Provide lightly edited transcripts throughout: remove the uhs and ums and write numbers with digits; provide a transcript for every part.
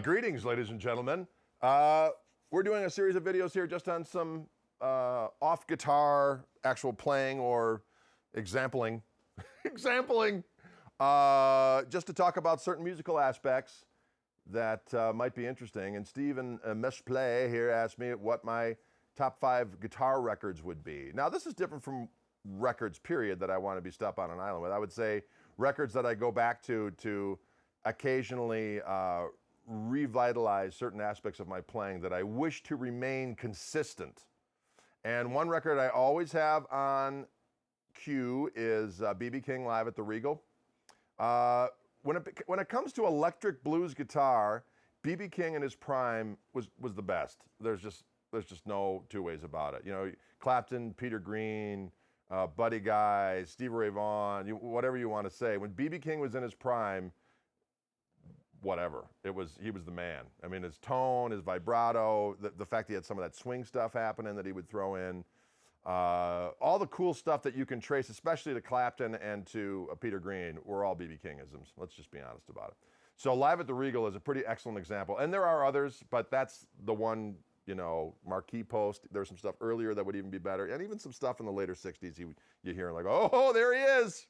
Greetings, ladies and gentlemen. We're doing a series of videos here just on some off guitar actual playing or exampling, just to talk about certain musical aspects that might be interesting. And Stephen Meshplay here asked me what my top 5 guitar records would be. Now, this is different from records, period, that I want to be stuck on an island with. I would say records that I go back to occasionally revitalize certain aspects of my playing that I wish to remain consistent. And one record I always have on cue is B.B. King live at the Regal. When it comes to electric blues guitar, B.B. King in his prime was the best. There's just no two ways about it. You know, Clapton, Peter Green, Buddy Guy, Stevie Ray Vaughan, whatever you want to say. When B.B. King was in his prime, whatever. He was the man. I mean, his tone, his vibrato, the fact he had some of that swing stuff happening that he would throw in, all the cool stuff that you can trace, especially to Clapton and to Peter Green, were all B.B. Kingisms. Let's just be honest about it. So Live at the Regal is a pretty excellent example. And there are others, but that's the one, you know, marquee post. There's some stuff earlier that would even be better. And even some stuff in the later 60s, you hear like, oh, there he is.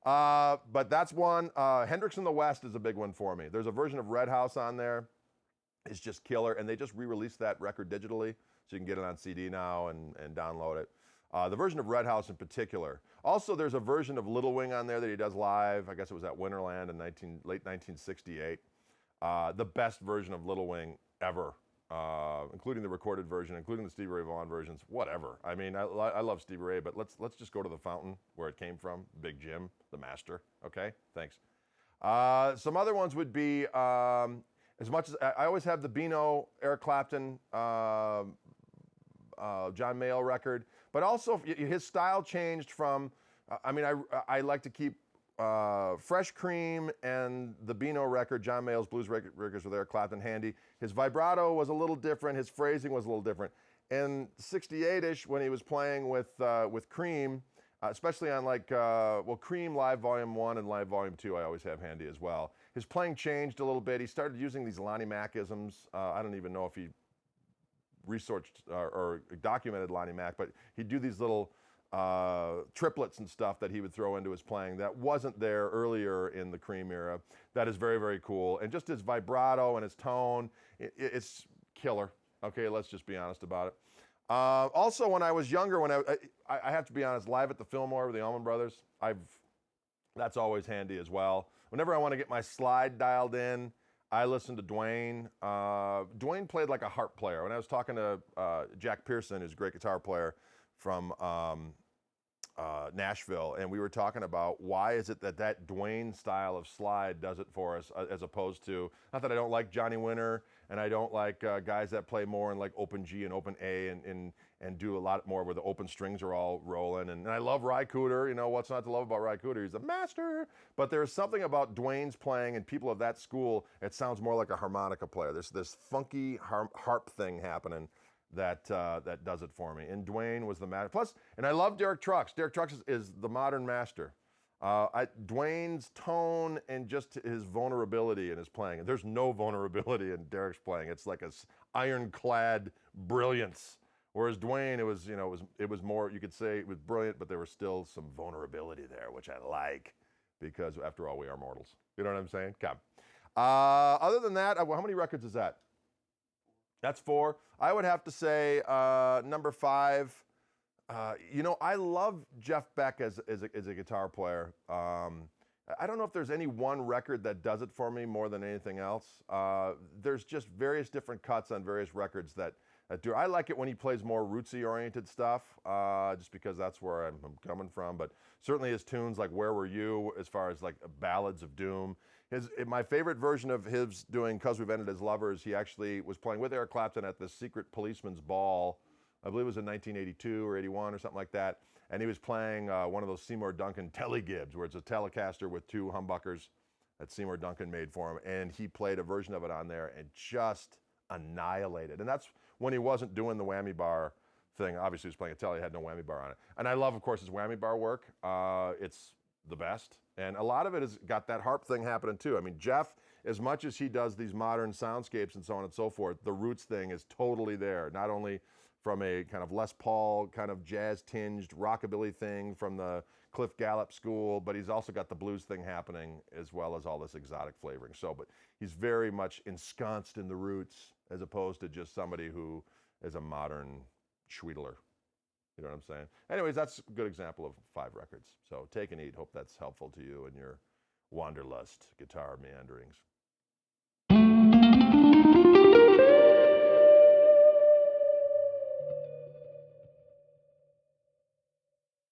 But that's one. Hendricks in the West is a big one for me. There's a version of Red House on there. It's just killer. And they just re-released that record digitally, so you can get it on CD now and download it. The version of Red House in particular. Also, there's a version of Little Wing on there that he does live. I guess it was at Winterland in late 1968. The best version of Little Wing ever, including the recorded version, including the Stevie Ray Vaughan versions, whatever. I mean, I love Stevie Ray, but let's just go to the fountain where it came from, Big Jim, the master. Okay, thanks. Some other ones would be, as much as I always have the Beano, Eric Clapton, John Mayall record, but also his style changed from, I like to keep Fresh Cream and the Beano record, John Mayall's Blues records with Eric Clapton handy. His vibrato was a little different, his phrasing was a little different. In 68-ish, when he was playing with Cream, especially on Cream Live Volume 1 and Live Volume 2 I always have handy as well. His playing changed a little bit. He started using these Lonnie Mack-isms. I don't even know if he researched or documented Lonnie Mack, but he'd do these little triplets and stuff that he would throw into his playing that wasn't there earlier in the Cream era. That is very, very cool. And just his vibrato and his tone, it's killer. Okay, let's just be honest about it. Also, when I was younger, I have to be honest, Live at the Fillmore with the Allman Brothers, that's always handy as well. Whenever I want to get my slide dialed in, I listen to Dwayne. Dwayne played like a harp player. When I was talking to Jack Pearson, who's a great guitar player from Nashville, and we were talking about why is it that Dwayne style of slide does it for us, as opposed to, not that I don't like Johnny Winter, and I don't like guys that play more in like open G and open A and do a lot more where the open strings are all rolling. And I love Ry Cooder. You know, what's not to love about Ry Cooder? He's a master. But there's something about Dwayne's playing and people of that school, it sounds more like a harmonica player. There's this funky harp thing happening that does it for me. And Dwayne was the master. Plus, and I love Derek Trucks. Derek Trucks is the modern master. Dwayne's tone and just his vulnerability in his playing. There's no vulnerability in Derek's playing. It's like a ironclad brilliance. Whereas Dwayne, it was more, you could say it was brilliant, but there was still some vulnerability there, which I like, because after all, we are mortals. You know what I'm saying? Come. Other than that, how many records is that? That's 4. I would have to say number 5. I love Jeff Beck as a guitar player. I don't know if there's any one record that does it for me more than anything else. There's just various different cuts on various records that do. I like it when he plays more rootsy-oriented stuff, just because that's where I'm coming from. But certainly his tunes like Where Were You, as far as like Ballads of Doom. My favorite version of his doing 'Cause We've Ended as Lovers, he actually was playing with Eric Clapton at the Secret Policeman's Ball. I believe it was in 1982 or 81 or something like that. And he was playing one of those Seymour Duncan Telegibs, where it's a Telecaster with 2 humbuckers that Seymour Duncan made for him. And he played a version of it on there and just annihilated. And that's when he wasn't doing the whammy bar thing. Obviously, he was playing a Tele, he had no whammy bar on it. And I love, of course, his whammy bar work. It's the best. And a lot of it has got that harp thing happening too. I mean, Jeff as much as he does these modern soundscapes and so on and so forth, the roots thing is totally there. Not only from a kind of Les Paul kind of jazz-tinged rockabilly thing from the Cliff Gallup school, but he's also got the blues thing happening as well as all this exotic flavoring. So, but he's very much ensconced in the roots as opposed to just somebody who is a modern Schweidler. You know what I'm saying? Anyways, that's a good example of 5 records. So take and eat. Hope that's helpful to you in your wanderlust guitar meanderings.